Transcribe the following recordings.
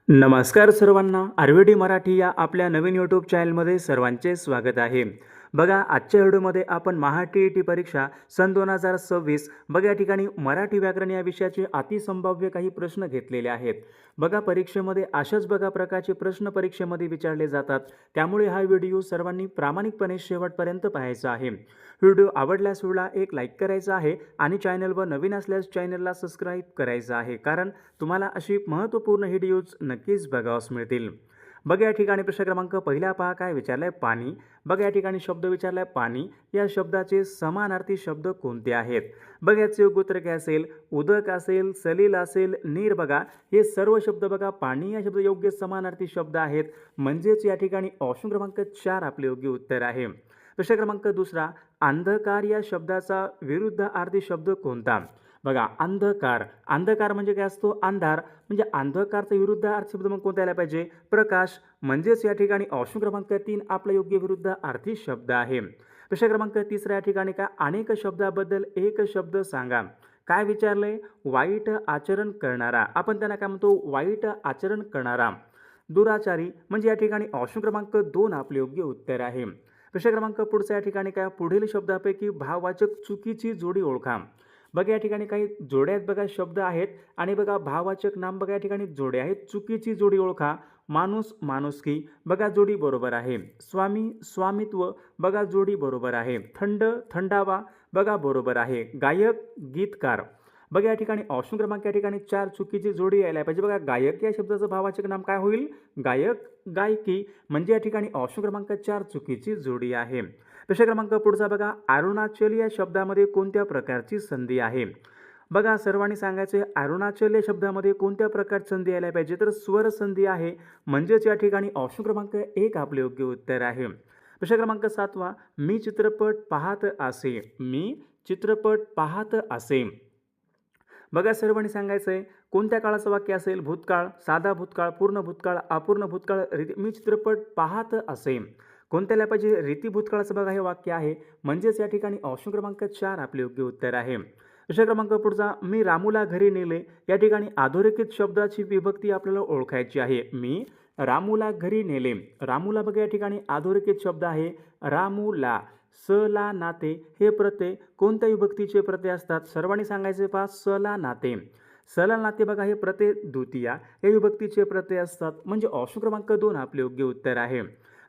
नमस्कार सर्वांना, आयुर्वेदी मराठी या आपल्या नवीन यूट्यूब चॅनलमध्ये सर्वांचे स्वागत आहे. बघा, आजच्या व्हिडिओमध्ये आपण महा-टी-ई-टी परीक्षा सन 2026 बघा या ठिकाणी मराठी व्याकरण या विषयाचे अतिसंभाव्य काही प्रश्न घेतलेले आहेत. बघा, परीक्षेमध्ये अशाच बघा प्रकारचे प्रश्न परीक्षेमध्ये विचारले जातात. त्यामुळे हा व्हिडिओ सर्वांनी प्रामाणिकपणे शेवटपर्यंत पाहायचा आहे. व्हिडिओ आवडल्यास व्हिडिओला एक लाईक करायचा आहे आणि चॅनलवर नवीन असल्यास चॅनलला सबस्क्राईब करायचं आहे, कारण तुम्हाला अशी महत्त्वपूर्ण व्हिडिओज नक्कीच बघावयास मिळतील. बघा, या ठिकाणी प्रश्न क्रमांक पहिला पहा, काय विचारलाय? पाणी. बघा, या ठिकाणी शब्द विचारलाय पाणी. या शब्दाचे समानार्थी शब्द कोणते आहेत? बघा, याचे योग्य उत्तर काय असेल? उदक असेल, सलील असेल, नीर. बघा, हे सर्व शब्द बघा पाणी या शब्द योग्य समानार्थी शब्द आहेत. म्हणजेच या ठिकाणी ऑप्शन क्रमांक 4 आपले योग्य उत्तर आहे. प्रश्न क्रमांक दुसरा, अंधकार या शब्दाचा विरुद्धार्थी शब्द कोणता? बघा, अंधकार. अंधकार म्हणजे काय असतो? अंधार. म्हणजे अंधकारचा विरुद्धार्थी शब्द मग कोणता यायला पाहिजे? प्रकाश. म्हणजेच या ठिकाणी ऑप्शन क्रमांक 3 आपला योग्य विरुद्धार्थी शब्द आहे. प्रश्न क्रमांक तिसरा, या ठिकाणी काय? अनेक शब्दाबद्दल एक शब्द सांगा. काय विचारलंय? वाईट आचरण करणारा. आपण त्यांना काय म्हणतो? वाईट आचरण करणारा. दुराचारी. म्हणजे या ठिकाणी ऑप्शन क्रमांक 2 आपले योग्य उत्तर आहे. प्रश्न क्रमांक पुढचा, या ठिकाणी काय? पुढील शब्दापैकी भाववाचक चुकीची जोडी ओळखा. बघा, या ठिकाणी काही जोड्या आहेत बघा, शब्द आहेत आणि बघा भाववाचक नाम बघा या ठिकाणी जोड्या आहेत. चुकीची जोडी ओळखा. माणूस, माणुसकी. बघा, जोडी बरोबर आहे. स्वामी, स्वामित्व. बघा, जोडी बरोबर आहे. थंड, थंडावा. बघा, बरोबर आहे. गायक, गीतकार. बघा, या ठिकाणी ऑप्शन क्रमांक या ठिकाणी 4 चुकीची जोडी यायला पाहिजे. बघा, गायक या शब्दाचं भाववाचक नाम काय होईल? गायक, गायकी. म्हणजे या ठिकाणी ऑप्शन क्रमांक 4 चुकीची जोडी आहे. प्रश्न क्रमांक पुढचा बघा, अरुणाचल या शब्दामध्ये कोणत्या प्रकारची संधी आहे? बघा, सर्वांनी सांगायचे अरुणाचल या शब्दामध्ये कोणत्या प्रकारची संधी यायला पाहिजे? तर स्वर संधी आहे. म्हणजेच या ठिकाणी ऑप्शन क्रमांक 1 आपले योग्य उत्तर आहे. प्रश्न क्रमांक 7वा, मी चित्रपट पाहत असे. मी चित्रपट पाहत असे. बघा, सर्वांनी सांगायचंय कोणत्या काळाचं वाक्य असेल? भूतकाळ, साधा भूतकाळ, पूर्ण भूतकाळ, अपूर्ण भूतकाळ. मी चित्रपट पाहत असे. कोणत्याला पाहिजे? रीती भूतकाळाचं बघा हे वाक्य आहे. म्हणजेच या ठिकाणी ऑप्शन क्रमांक 4 आपले योग्य उत्तर आहे. प्रश्न क्रमांक पुढचा, मी रामूला घरी नेले. या ठिकाणी अधोरेखित शब्दाची विभक्ती आपल्याला ओळखायची आहे. मी रामूला घरी नेले. रामूला बघा या ठिकाणी अधोरेखित शब्द आहे. रामूला. स ला नाते हे प्रत्यय कोणत्या विभक्तीचे प्रत्यय असतात? सर्वांनी सांगायचे पहा, स ला नाते. स ला नाते बघा हे प्रत्यय द्वितीया हे विभक्तीचे प्रत्यय असतात. म्हणजे ऑप्शन क्रमांक 2 आपले योग्य उत्तर आहे.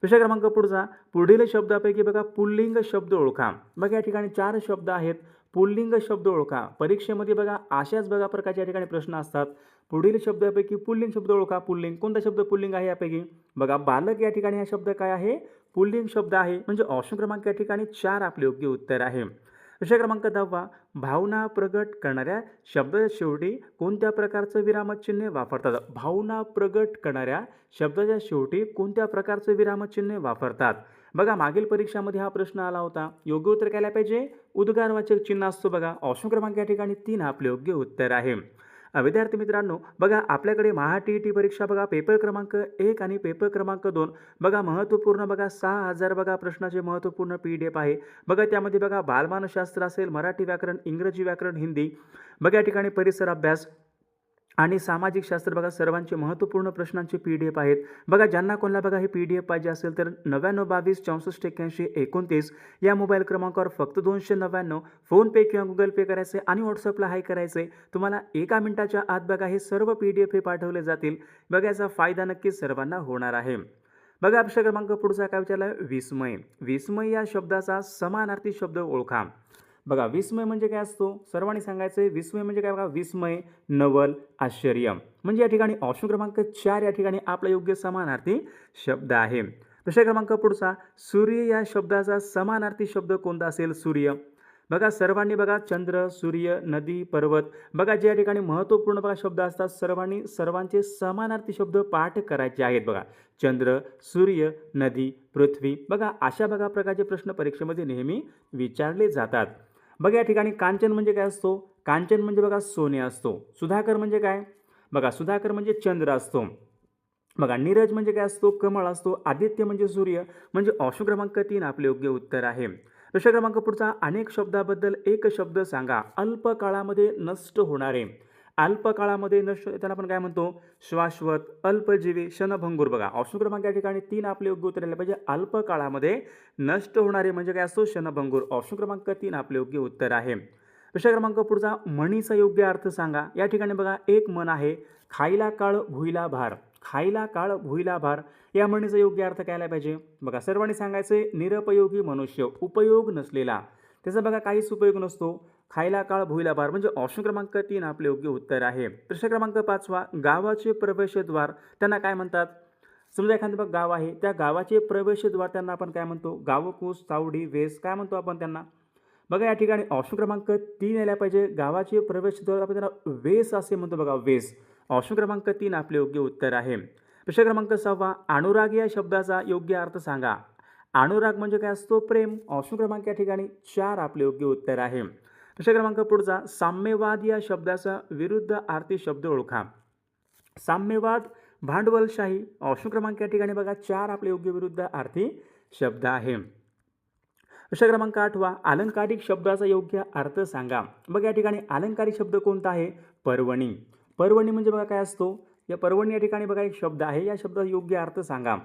प्रश्न क्रमांक पुढचा, पुढील शब्दापैकी बघा पुल्लिंग शब्द ओळखा. बघा, या ठिकाणी 4 शब्द आहेत. पुल्लिंग शब्द ओळखा. परीक्षेमध्ये बघा अशाच बघा प्रकारच्या ठिकाणी प्रश्न असतात. पुढील शब्दापैकी पुल्लिंग शब्द ओळखा. पुल्लिंग कोणता शब्द पुल्लिंग आहे यापैकी? बघा, बालक या ठिकाणी हा शब्द काय आहे? पुल्लिंग शब्द आहे. म्हणजे ऑप्शन क्रमांक या ठिकाणी 4 आपले योग्य उत्तर आहे. प्रश्न क्रमांक 10वा, भावना प्रगट करणाऱ्या शब्दाच्या शेवटी कोणत्या प्रकारचं विरामचिन्ह वापरतात? भावना प्रगट करणाऱ्या शब्दाच्या शेवटी कोणत्या प्रकारचं विरामचिन्ह वापरतात? बघा, मागील परीक्षामध्ये हा प्रश्न आला होता. योग्य उत्तर काय पाहिजे? उद्गारवाचक चिन्ह असतो. बघा, ऑप्शन क्रमांक या ठिकाणी 3 आपले योग्य उत्तर आहे. विद्यार्थी मित्रांनो, बघा आपल्याकडे महा-टी-ई-टी परीक्षा बघा पेपर क्रमांक 1 आणि पेपर क्रमांक 2 बघा महत्त्वपूर्ण बघा 6000 बघा प्रश्नाचे महत्त्वपूर्ण PDF आहे. बघा, त्यामध्ये बघा बालमानसशास्त्र असेल, मराठी व्याकरण, इंग्रजी व्याकरण, हिंदी. बघा, या ठिकाणी परिसर अभ्यास आणि सामाजिक शास्त्र बघा सर्वांचे महत्त्वपूर्ण प्रश्नांचे PDF आहेत. बघा, ज्यांना कोणाला बघा हे PDF पाहिजे असेल तर 9922 64 81 29 या मोबाईल क्रमांकावर फक्त 299 फोनपे किंवा गुगल पे करायचे आणि व्हॉट्सअपला हाय करायचे. तुम्हाला 1 मिनिटाच्या आत बघा हे सर्व PDF हे पाठवले जातील. बघा, याचा फायदा नक्कीच सर्वांना होणार आहे. बघा, प्रश्न क्रमांक पुढचा काय विचारला? विस्मय. विस्मय या शब्दाचा समानार्थी शब्द ओळखा. बघा, विस्मय म्हणजे काय असतो? सर्वांनी सांगायचं आहे. विस्मय म्हणजे काय? बघा, विस्मय, नवल, आश्चर्य. म्हणजे या ठिकाणी ऑप्शन क्रमांक 4 या ठिकाणी आपला योग्य समानार्थी शब्द आहे. प्रश्न क्रमांक पुढचा, सूर्य या शब्दाचा समानार्थी शब्द कोणता असेल? सूर्य. बघा, सर्वांनी बघा चंद्र, सूर्य, नदी, पर्वत. बघा, जे या ठिकाणी महत्त्वपूर्ण बघा शब्द असतात सर्वांचे समानार्थी शब्द पाठ करायचे आहेत. बघा, चंद्र, सूर्य, नदी, पृथ्वी. बघा, अशा बघा प्रकारचे प्रश्न परीक्षेमध्ये नेहमी विचारले जातात. बघा, या ठिकाणी कांचन म्हणजे काय असतो? कांचन म्हणजे बघा सोने असतो. सुधाकर म्हणजे काय? बघा, सुधाकर म्हणजे चंद्र असतो. बघा, नीरज म्हणजे काय असतो? कमळ असतो. आदित्य म्हणजे सूर्य. म्हणजे ऑप्शन क्रमांक 3 आपले योग्य उत्तर आहे. प्रश्न क्रमांक पुढचा, अनेक शब्दाबद्दल एक शब्द सांगा. अल्प काळामध्ये नष्ट होणारे. अल्पकाळामध्ये नष्ट त्याला आपण काय म्हणतो, शाश्वत, अल्पजीवी, क्षणभंगूर. बघा ऑप्शन क्रमांक या ठिकाणी 3 आपले योग्य उत्तर आले पाहिजे. अल्पकाळामध्ये नष्ट होणारे म्हणजे काय असतो, क्षणभंगूर. ऑप्शन क्रमांक 3 आपले योग्य उत्तर आहे. प्रश्न क्रमांक पुढचा, म्हणीचा योग्य अर्थ सांगा. या ठिकाणी बघा एक म्हण आहे, खाईला काळ भुईला भार. खाईला काळ भुईला भार या म्हणीचा योग्य अर्थ काय आला पाहिजे. बघा सर्वांनी सांगायचे, निरुपयोगी मनुष्य, उपयोग नसलेला. त्याचा बघा काहीच उपयोग नसतो. खायला काळ भुईला भार म्हणजे ऑप्शन क्रमांक 3 आपले योग्य उत्तर आहे. प्रश्न क्रमांक 5वा, गावाचे प्रवेशद्वार त्यांना काय म्हणतात. समजा एखादं बघ गाव आहे, त्या गावाचे प्रवेशद्वार त्यांना आपण काय म्हणतो, गावकूस, चावडी, वेस काय म्हणतो आपण त्यांना. बघा या ठिकाणी ऑप्शन क्रमांक 3 यायला पाहिजे. गावाचे प्रवेशद्वार आपण त्यांना वेस असे म्हणतो. बघा वेस. ऑप्शन क्रमांक 3 आपले योग्य उत्तर आहे. प्रश्न क्रमांक 6वा, अनुराग या शब्दाचा योग्य अर्थ सांगा. अनुराग म्हणजे काय असतो, प्रेम. ऑप्शन क्रमांक या ठिकाणी 4 आपले योग्य उत्तर आहे. प्रश्न क्रमांक पुढचा, साम्यवाद या शब्दाचा विरुद्ध अर्थी शब्द ओळखा. साम्यवाद, भांडवलशाही. ऑप्शन क्रमांक या ठिकाणी बघा 4 आपले योग्य विरुद्ध अर्थी शब्द आहे. प्रश्न क्रमांक 8वा, अलंकारिक शब्दाचा योग्य अर्थ सांगा. बघा या ठिकाणी अलंकारिक शब्द कोणता आहे, पर्वणी. पर्वणी म्हणजे बघा काय असतो, या पर्वणी या ठिकाणी बघा एक शब्द आहे, या शब्दाचा योग्य अर्थ सांगा.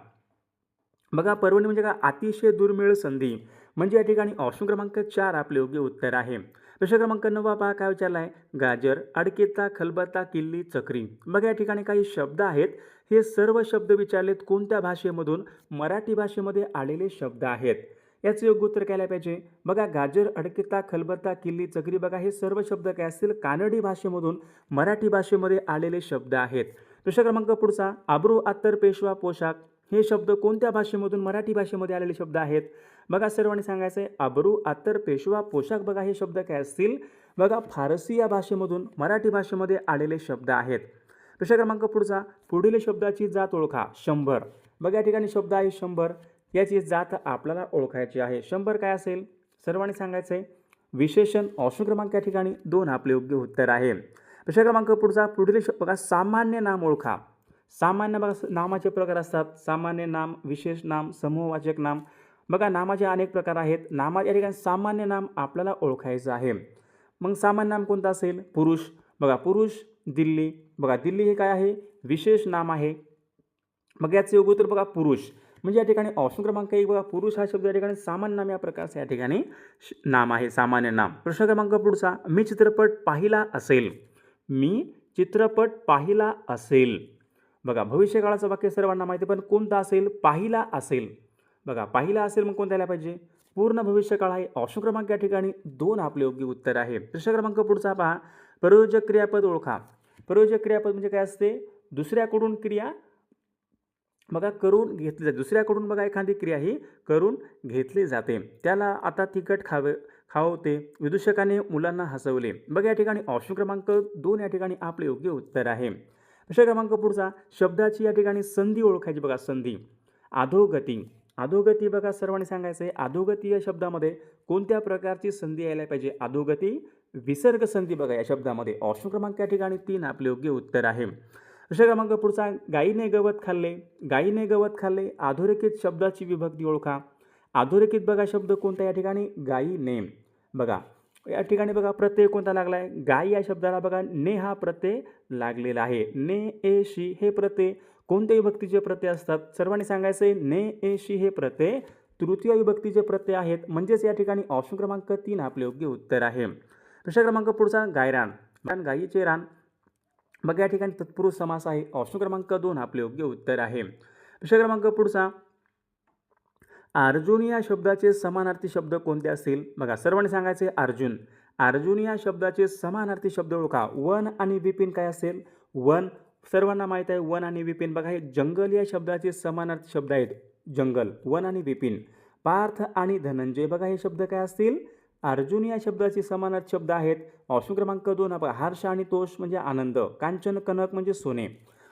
बघा पर्वणी म्हणजे काय, अतिशय दुर्मिळ संधी. म्हणजे या ठिकाणी ऑप्शन क्रमांक 4 आपले योग्य उत्तर आहे. प्रश्न क्रमांक 9 पहा काय विचारला आहे, गाजर, अडकेता, खलबत्ता, किल्ली, चक्री. बघा या ठिकाणी काही शब्द आहेत, हे सर्व शब्द विचारलेत कोणत्या भाषेमधून, मराठी भाषेमध्ये आलेले शब्द आहेत. याचं योग्य उत्तर काय पाहिजे. बघा गाजर, अडकेता, खलबत्ता, किल्ली, चक्री बघा हे सर्व शब्द काय असतील, कानडी भाषेमधून मराठी भाषेमध्ये आलेले शब्द आहेत. प्रश्न क्रमांक पुढचा, आबरू, अत्तर, पेशवा, पोशाख हे शब्द कोणत्या भाषेमधून मराठी भाषेमध्ये आलेले शब्द आहेत. बघा सर्वांनी सांगायचं आहे, आबरू, अत्तर, पेशवा, पोशाख बघा हे शब्द काय असतील, बघा फारसी या भाषेमधून मराठी भाषेमध्ये आलेले शब्द आहेत. प्रश्न क्रमांक पुढचा, पुढील शब्दाची जात ओळखा. 100. बघा या ठिकाणी शब्द आहे 100, याची जात आपल्याला ओळखायची आहे. 100 काय असेल, सर्वांनी सांगायचं आहे, विशेषण. ऑप्शन क्रमांक या ठिकाणी 2 आपले योग्य उत्तर आहे. प्रश्न क्रमांक पुढचा, पुढील बघा सामान्य नाम ओळखा. सामान्य बघा नामाचे प्रकार असतात, सामान्य नाम, विशेष नाम, समूहवाचक नाम. बघा नामाचे अनेक प्रकार आहेत. या ठिकाणी सामान्य नाम आपल्याला ओळखायचं आहे. मग सामान्य नाम कोणतं असेल, पुरुष. बघा पुरुष, दिल्ली. बघा दिल्ली हे काय आहे, विशेष नाम आहे. मग याचं योग्य उत्तर बघा पुरुष. म्हणजे या ठिकाणी ऑप्शन क्रमांक 1 बघा पुरुष हा शब्द या ठिकाणी सामान्य नाम या प्रकारचं या ठिकाणी नाम आहे, सामान्य नाम. प्रश्न क्रमांक पुढचा, मी चित्रपट पाहिला असेल. मी चित्रपट पाहिला असेल. बघा भविष्यकाळाचं वाक्य सर्वांना माहिती, पण कोणतं असेल, पाहिला असेल. बघा पाहिला असेल मग कोणतं यायला पाहिजे, पूर्ण भविष्यकाळ आहे. ऑप्शन क्रमांक या ठिकाणी 2 आपले योग्य उत्तर आहे. प्रश्न क्रमांक पुढचा पहा, प्रयोजक क्रियापद ओळखा. प्रयोजक क्रियापद म्हणजे काय असते, दुसऱ्याकडून क्रिया बघा करून घेतली जाते. दुसऱ्याकडून बघा एखादी क्रिया ही करून घेतली जाते. त्याला आता तिखट खावते, विदूषकाने मुलांना हसवले. बघा या ठिकाणी ऑप्शन क्रमांक 2 या ठिकाणी आपले योग्य उत्तर आहे. प्रश्न क्रमांक पुढचा, शब्दाची या ठिकाणी संधी ओळखायची. बघा संधी, अधोगती. अधोगती बघा सर्वांनी सांगायचं आहे, अधोगती या शब्दामध्ये कोणत्या प्रकारची संधी यायला पाहिजे, अधोगती, विसर्ग संधी बघा या शब्दामध्ये. ऑप्शन क्रमांक या ठिकाणी 3 आपले योग्य उत्तर आहे. प्रश्न क्रमांक पुढचा, गायीने गवत खाल्ले. गायीने गवत खाल्ले, अधोरेखित शब्दाची विभक्ती ओळखा. अधोरेखित बघा शब्द कोणता या ठिकाणी, गायीने. बघा या ठिकाणी बघा प्रत्यय कोणता लागला आहे, गाय या शब्दाला बघा ने हा प्रत्यय लागलेला आहे. ने, ए, शी हे प्रत्यय कोणत्या विभक्तीचे प्रत्यय असतात, सर्वांनी सांगायचे, ने, ए, शी हे प्रत्यय तृतीय विभक्तीचे प्रत्यय आहेत. म्हणजेच या ठिकाणी ऑप्शन क्रमांक 3 आपले योग्य उत्तर आहे. प्रश्न क्रमांक पुढचा, गायरान. गायीचे रान. बघा या ठिकाणी तत्पुरुष समास आहे. ऑप्शन क्रमांक 2 आपले योग्य उत्तर आहे. प्रश्न क्रमांक पुढचा, अर्जुन या शब्दाचे समानार्थी शब्द कोणते असतील. बघा सर्वांनी सांगायचे, अर्जुन. अर्जुन या शब्दाचे समानार्थी शब्द ओळखा. वन आणि विपिन काय असेल, वन. सर्वांना माहीत आहे वन आणि विपिन. बघा हे जंगल या शब्दाचे समानार्थी शब्द आहेत, जंगल, वन आणि विपिन. पार्थ आणि धनंजय बघा हे शब्द काय असतील, अर्जुन या शब्दाचे समानार्थी शब्द आहेत. ऑप्शन क्रमांक 2 बघा हर्ष आणि तोष म्हणजे आनंद, कांचन, कनक म्हणजे सोने.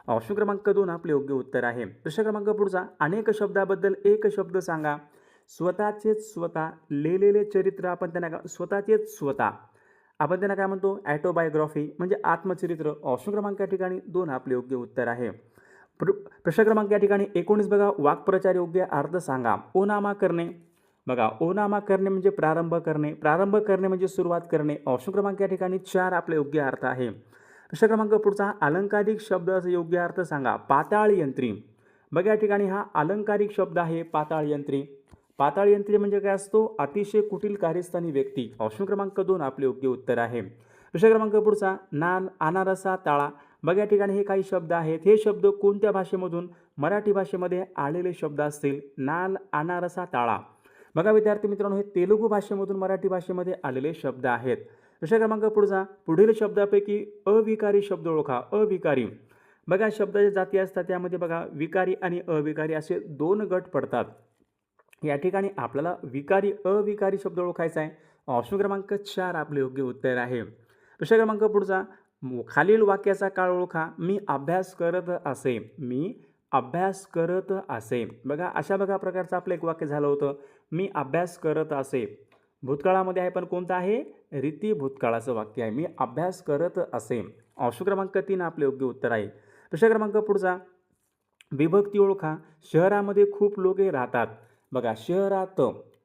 ऑप्शन क्रमांक 2 आपले योग्य उत्तर आहे. प्रश्न क्रमांक पुढचा, अनेक शब्दाबद्दल एक शब्द सांगा. स्वतःचेच स्वतः, लिहिलेले चरित्र आपण त्यांना स्वतःचेच स्वतः आपण त्यांना काय म्हणतो, ॲटोबायोग्राफी म्हणजे आत्मचरित्र. ऑप्शन क्रमांक या ठिकाणी 2 आपले योग्य उत्तर आहे. प्रश्न क्रमांक या ठिकाणी 19 बघा, वाक्प्रचार योग्य अर्थ सांगा. ओनामा करणे. बघा ओनामा करणे म्हणजे प्रारंभ करणे, प्रारंभ करणे म्हणजे सुरुवात करणे. ऑप्शन क्रमांक या ठिकाणी 4 आपले योग्य अर्थ आहे. प्रश्न क्रमांक पुढचा, अलंकारिक शब्दाचा योग्य अर्थ सांगा. पाताळ यंत्री. बघा या ठिकाणी हा अलंकारिक शब्द आहे पाताळ यंत्री. पाताळ यंत्री म्हणजे काय असतो? अतिशय कुटील कार्यस्थानी व्यक्ती. ऑप्शन क्रमांक 2 आपले योग्य उत्तर आहे. प्रश्न क्रमांक पुढचा, नाल, अनारसा, ताळा. बघा या ठिकाणी हे काही शब्द आहेत. हे शब्द कोणत्या भाषेमधून मराठी भाषेमध्ये आलेले शब्द असतील? नाल, अनारसा, ताळा. बघा विद्यार्थी मित्रांनो, हे तेलुगू भाषेमधून मराठी भाषेमध्ये आलेले शब्द आहेत. प्रश्न क्रमांक पुढचा, पुढील शब्दापैकी अविकारी शब्द ओळखा. अविकारी. बघा शब्दाच्या जाती असतात, त्यामध्ये बघा विकारी आणि अविकारी असे 2 गट पडतात. या ठिकाणी आपल्याला विकारी अविकारी शब्द ओळखायचा आहे. ऑप्शन क्रमांक 4 आपले योग्य उत्तर आहे. प्रश्न क्रमांक पुढचा, खालील वाक्याचा काळ ओळखा. मी अभ्यास करत असे. मी अभ्यास करत असे. बघा अशा प्रकारचं आपलं एक वाक्य झालं होतं. मी अभ्यास करत असे. भूतकाळामध्ये आहे, पण कोणतं आहे? रीती भूतकाळाचं वाक्य आहे. मी अभ्यास करत असे. ऑप्शन क्रमांक 3 आपले योग्य उत्तर आहे. प्रश्न क्रमांक पुढचा, विभक्ती ओळखा. शहरामध्ये खूप लोके राहतात. बघा शहरात.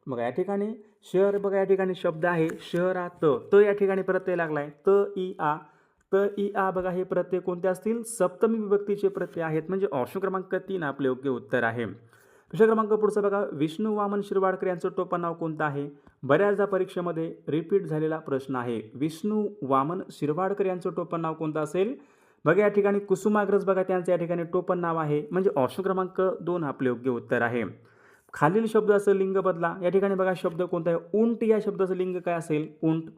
बघा या ठिकाणी शहर, बघा या ठिकाणी शब्द आहे शहरात. त या ठिकाणी प्रत्यय लागलाय. त इ आ. त इ आ. बघा हे प्रत्यय कोणते असतील? सप्तमी विभक्तीचे प्रत्यय आहेत. म्हणजे ऑप्शन क्रमांक 3 आपले योग्य उत्तर आहे. प्रश्न क्रमांक पुढचा बघा, विष्णू वामन शिरवाडकर यांचं टोपण नाव कोणतं आहे? बऱ्याचदा परीक्षेमध्ये रिपीट झालेला प्रश्न आहे. विष्णू वामन शिरवाडकर यांचं टोपण नाव कोणतं असेल? बघा या ठिकाणी कुसुमाग्रज, बघा त्यांचं या ठिकाणी टोपण नाव आहे. म्हणजे ऑप्शन क्रमांक 2 आपले योग्य उत्तर आहे. खालील शब्दाचं लिंग बदला. या ठिकाणी बघा शब्द कोणता आहे? उंट या शब्दाचं लिंग काय असेल? उंट.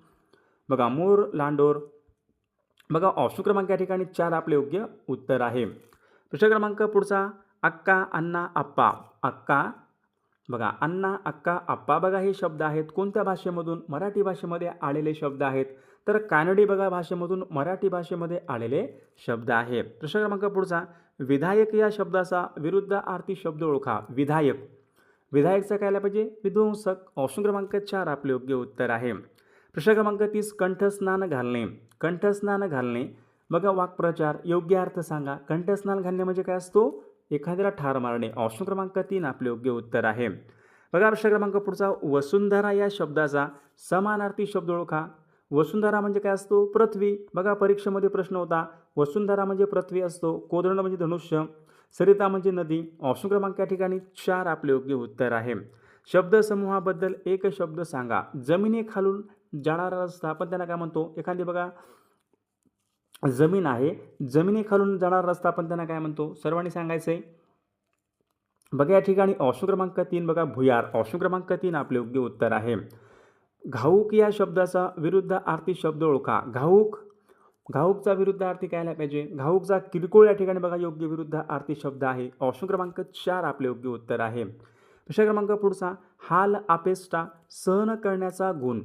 बघा मोर, लांडोर. बघा ऑप्शन क्रमांक या ठिकाणी 4 आपले योग्य उत्तर आहे. प्रश्न क्रमांक पुढचा, अक्का, अण्णा, आप्पा. अक्का. बघा अण्णा, अक्का, आप्पा. बघा हे शब्द आहेत कोणत्या भाषेमधून? मराठी भाषेमध्ये आलेले शब्द आहेत. तर कानडी बघा भाषेमधून मराठी भाषेमध्ये आलेले शब्द आहेत. प्रश्न क्रमांक पुढचा, विधायक या शब्दाचा विरुद्धार्थी शब्द ओळखा. विधायक. विधायकचा काय आला पाहिजे? विध्वंसक. ऑप्शन क्रमांक 4 आपले योग्य उत्तर आहे. प्रश्न क्रमांक 30, कंठस्नान घालणे. कंठस्नान घालणे. बघा वाक्प्रचार, योग्य अर्थ सांगा. कंठस्नान घालणे म्हणजे काय असतो? एखाद्याला ठार मारणे. ऑप्शन क्रमांक 3 आपले योग्य उत्तर आहे. बघा प्रश्न क्रमांक पुढचा, वसुंधरा या शब्दाचा समानार्थी शब्द ओळखा. वसुंधरा म्हणजे काय असतो? पृथ्वी. बघा परीक्षेमध्ये प्रश्न होता. वसुंधरा म्हणजे पृथ्वी असतो. कोदंड म्हणजे धनुष्य. सरिता म्हणजे नदी. ऑप्शन क्रमांक या ठिकाणी 4 आपले योग्य उत्तर आहे. शब्दसमूहाबद्दल एक शब्द सांगा. जमिनीखालून जाणारा रस्ता, आपण त्यांना काय म्हणतो? एखादी बघा जमीन आहे, जमिनीखालून जाणारा रस्ता आपण त्यांना काय म्हणतो? सर्वांनी सांगायचं आहे. बघा या ठिकाणी ऑप्शन क्रमांक 3 बघा भुयार. ऑप्शन क्रमांक 3 आपले योग्य उत्तर आहे. घाऊक या शब्दाचा विरुद्धार्थी शब्द ओळखा. घाऊक. घाऊकचा विरुद्धार्थी काय आला पाहिजे? घाऊकचा किरकोळ या ठिकाणी बघा योग्य विरुद्धार्थी शब्द आहे. ऑप्शन क्रमांक 4 आपले योग्य उत्तर आहे. प्रश्न क्रमांक पुढचा, हाल अपेष्टा सहन करण्याचा गुण.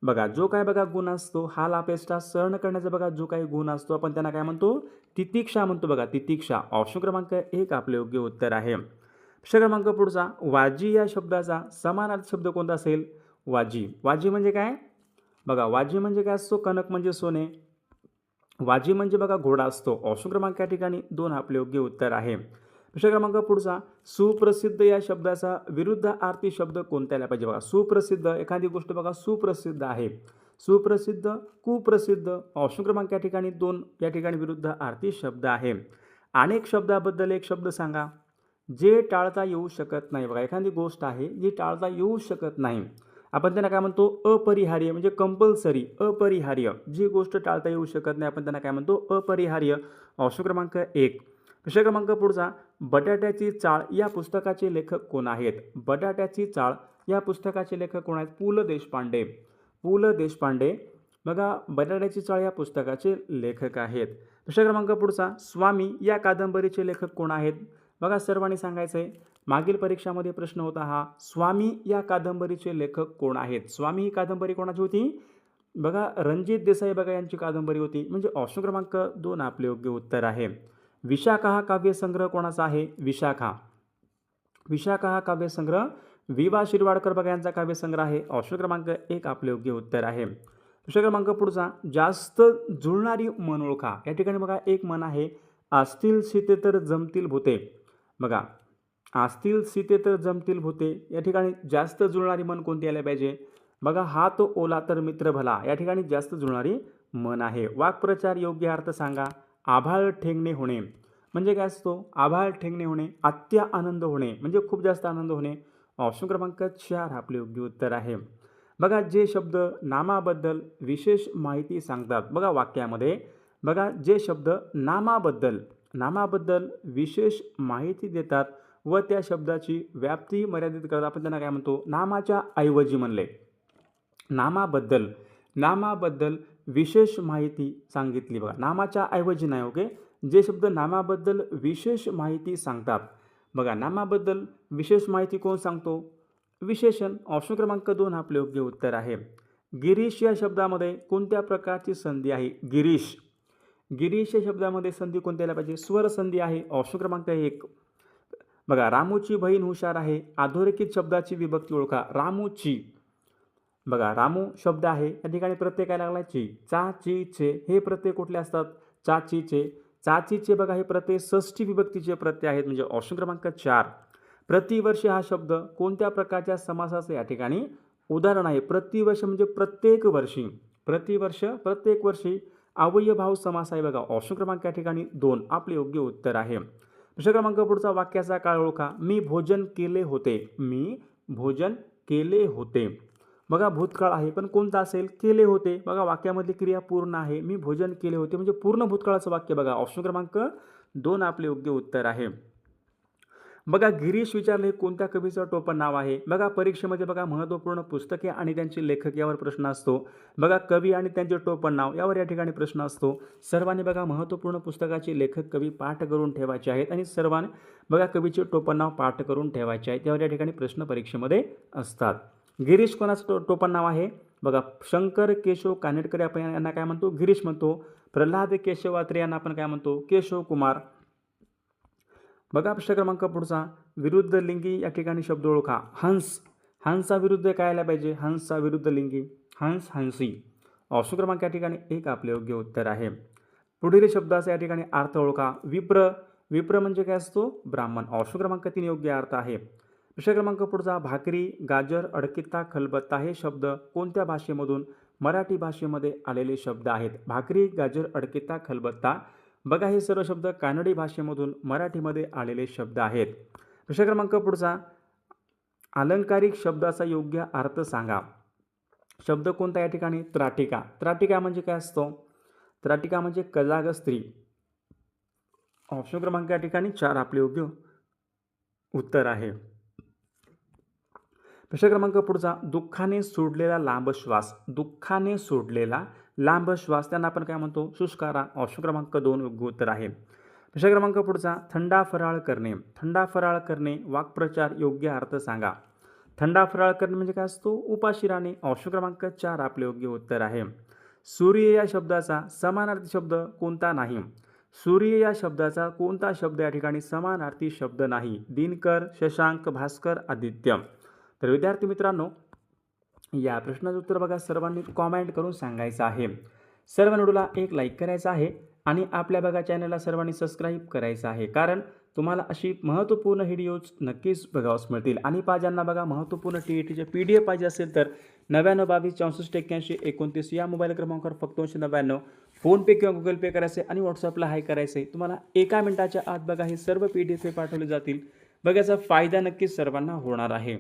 बघा जो काय बघा गुण असतो, हाल अपेष्टा सहन करण्याचा बघा जो काही गुण असतो, आपण त्यांना काय म्हणतो? तितिक्षा म्हणतो. बघा तितिक्षा. ऑप्शन क्रमांक 1 आपले योग्य उत्तर आहे. प्रश्न क्रमांक पुढचा, वाजी या शब्दाचा समानार्थी शब्द कोणता असेल? वाजी. वाजी म्हणजे काय? बघा वाजी म्हणजे काय असतो? कनक म्हणजे सोने. वाजी म्हणजे बघा घोडा असतो. ऑप्शन क्रमांक या ठिकाणी 2 आपले योग्य उत्तर आहे. प्रश्न क्रमांक पुढचा, सुप्रसिद्ध या शब्दाचा विरुद्धार्थी शब्द कोणता आला पाहिजे? बघा सुप्रसिद्ध, एखादी गोष्ट बघा सुप्रसिद्ध आहे. सुप्रसिद्ध, कुप्रसिद्ध. ऑप्शन क्रमांक या ठिकाणी 2 या ठिकाणी विरुद्धार्थी शब्द आहे. अनेक शब्दाबद्दल एक शब्द सांगा. जे टाळता येऊ शकत नाही. बघा एखादी गोष्ट आहे जी टाळता येऊ शकत नाही, आपण त्यांना काय म्हणतो? अपरिहार्य. म्हणजे कंपल्सरी, अपरिहार्य. जी गोष्ट टाळता येऊ शकत नाही आपण त्यांना काय म्हणतो? अपरिहार्य. ऑप्शन क्रमांक 1. प्रश्न क्रमांक पुढचा, बटाट्याची चाळ या पुस्तकाचे लेखक कोण आहेत? बटाट्याची चाळ या पुस्तकाचे लेखक कोण आहेत? पु ल देशपांडे. पु ल देशपांडे. बघा बटाट्याची चाळ या पुस्तकाचे लेखक आहेत. प्रश्न क्रमांक पुढचा, स्वामी या कादंबरीचे लेखक कोण आहेत? बघा सर्वांनी सांगायचं आहे. मागील परीक्षामध्ये प्रश्न होता हा. स्वामी या कादंबरीचे लेखक कोण आहेत? स्वामी ही कादंबरी कोणाची होती? बघा रणजित देसाई बघा यांची कादंबरी होती. म्हणजे ऑप्शन क्रमांक 2 आपले योग्य उत्तर आहे. विशाखा हा काव्यसंग्रह कोणाचा आहे? विशाखा. विशाखा हा काव्यसंग्रह वि वा शिरवाडकर बघा यांचा काव्यसंग्रह आहे. ऑप्शन क्रमांक 1 आपले योग्य उत्तर आहे. प्रश्न क्रमांक पुढचा, जास्त जुळणारी मन ओळखा. या ठिकाणी बघा एक मन आहे, असतील सीते तर जमतील भूते. बघा असतील सीते तर जमतील भूते. या ठिकाणी जास्त जुळणारी मन कोणती आली पाहिजे? बघा हात ओला तर मित्र भला. या ठिकाणी जास्त जुळणारी मन आहे. वाक्प्रचार योग्य अर्थ सांगा. आभाळ ठेंगणे होणे म्हणजे काय असतो? आभाळ ठेंगणे होणे, अत्य आनंद होणे म्हणजे खूप जास्त आनंद होणे. ऑप्शन क्रमांक 4 आपले योग्य उत्तर आहे. बघा जे शब्द नामाबद्दल विशेष माहिती सांगतात. बघा वाक्यामध्ये बघा जे शब्द नामाबद्दल विशेष माहिती देतात व त्या शब्दाची व्याप्ती मर्यादित करतात, आपण त्यांना काय म्हणतो? नामाच्या ऐवजी म्हणले. नामाबद्दल विशेष माहिती सांगितली. बघा नामाच्या ऐवजी नाही. ओके, जे शब्द नामाबद्दल विशेष माहिती सांगतात. बघा नामाबद्दल विशेष माहिती कोण सांगतो? विशेषण. ऑप्शन क्रमांक 2 आपले योग्य उत्तर आहे. गिरीश या शब्दामध्ये कोणत्या प्रकारची संधी आहे? गिरीश या शब्दामध्ये संधी कोणत्या आल्या पाहिजे? स्वर संधी आहे. ऑप्शन क्रमांक 1. बघा रामूची बहीण हुशार आहे. अधोरेखित शब्दाची विभक्ती ओळखा. रामूची. बघा रामू शब्द आहे, या ठिकाणी प्रत्यय काय लागला? ची. चा, ची, चे हे प्रत्यय कुठले असतात? चा, ची, चे. चा, ची, चे बघा हे प्रत्यय षष्ठी विभक्तीचे प्रत्यय आहेत, म्हणजे ऑप्शन क्रमांक 4. प्रतिवर्ष हा शब्द कोणत्या प्रकारच्या समासाचे या ठिकाणी उदाहरण आहे? प्रतिवर्ष म्हणजे प्रत्येक वर्षी. प्रतिवर्ष प्रत्येक वर्षी अव्ययभाव समास आहे. बघा ऑप्शन क्रमांक या ठिकाणी 2 आपले योग्य उत्तर आहे. प्रश्न क्रमांक पुढचा वाक्याचा काळ ओळखा. मी भोजन केले होते. बघा भूतकाळ आहे, पण कोणता असेल? केले होते. बघा वाक्यामधली क्रिया पूर्ण आहे. मी भोजन केले होते म्हणजे पूर्ण भूतकाळाचं वाक्य. बघा ऑप्शन क्रमांक 2 आपले योग्य उत्तर आहे. बघा गिरीश विचारले कोणत्या कवीचं टोपण नाव आहे? बघा परीक्षेमध्ये बघा महत्त्वपूर्ण पुस्तके आणि त्यांचे लेखक यावर प्रश्न असतो. बघा कवी आणि त्यांचे टोपण नाव यावर या ठिकाणी प्रश्न असतो. सर्वांनी बघा महत्त्वपूर्ण पुस्तकाचे लेखक कवी पाठ करून ठेवायचे आहेत आणि सर्वांनी बघा कवीचे टोपण नाव पाठ करून ठेवायचे आहे. त्यावर या ठिकाणी प्रश्न परीक्षेमध्ये असतात. गिरीश कोणाचं टोपण नाव आहे? बघा शंकर केशव कानेटकर आपण यांना काय म्हणतो? गिरीश म्हणतो. प्रल्हाद केशव अत्रे यांना आपण काय म्हणतो? केशव कुमार. बघा प्रश्न क्रमांक पुढचा विरुद्ध लिंगी या ठिकाणी शब्द ओळखा. हंसा विरुद्ध काय आला पाहिजे? हंसा विरुद्ध लिंगी हंसी. ऑप्शन क्रमांक या ठिकाणी 1 आपले योग्य उत्तर आहे. पुढील शब्दाचा या ठिकाणी अर्थ ओळखा. विप्र म्हणजे काय असतो? ब्राह्मण. ऑप्शन क्रमांक 3 योग्य अर्थ आहे. प्रश्न क्रमांक पुढचा भाकरी, गाजर, अडकित्ता, खलबत्ता हे शब्द कोणत्या भाषेमधून मराठी भाषेमध्ये आलेले शब्द आहेत? भाकरी, गाजर, अडकित्ता, खलबत्ता बघा हे सर्व शब्द कानडी भाषेमधून मराठीमध्ये आलेले शब्द आहेत. प्रश्न क्रमांक पुढचा अलंकारिक शब्दाचा योग्य अर्थ सांगा. शब्द कोणता या ठिकाणी? त्राटिका. त्राटिका म्हणजे काय असतो? त्राटिका म्हणजे कजाग स्त्री. ऑप्शन क्रमांक या ठिकाणी 4 आपले योग्य उत्तर आहे. प्रश्न क्रमांक पुढचा दुःखाने सोडलेला लांब श्वास त्यांना आपण काय म्हणतो? शुष्कारा. ऑप्शन क्रमांक 2 योग्य उत्तर आहे. प्रश्न क्रमांक पुढचा थंडा फराळ करणे वाक्प्रचार योग्य अर्थ सांगा. थंडा फराळ करणे म्हणजे काय असतो? उपाशी राहणे. ऑप्शन क्रमांक 4 आपले योग्य उत्तर आहे. सूर्य या शब्दाचा समानार्थी शब्द कोणता नाही? सूर्य या शब्दाचा कोणता शब्द या ठिकाणी समानार्थी शब्द नाही? दिनकर, शशांक, भास्कर, आदित्य. तर विद्यार्थी मित्रांनो या प्रश्नाचं उत्तर बघा सर्वांनी कॉमेंट करून सांगायचं आहे. सर्व व्हिडिओला एक लाईक करायचा आहे आणि आपल्या बघा चॅनलला सर्वांनी सबस्क्राईब करायचं आहे, कारण तुम्हाला अशी महत्त्वपूर्ण व्हिडिओज नक्कीच बघावयास मिळतील. आणि ज्यांना बघा महत्त्वपूर्ण TETचे PDF पाहिजे असेल तर 99 22 64 81 29 या मोबाईल क्रमांकावर फक्त 299 फोनपे किंवा गुगल पे करायचे आणि व्हॉट्सअपला हाय करायचे. तुम्हाला 1 मिनिटाच्या आत बघा हे सर्व PDF पाठवले जातील. बघा याचा फायदा नक्कीच सर्वांना होणार आहे.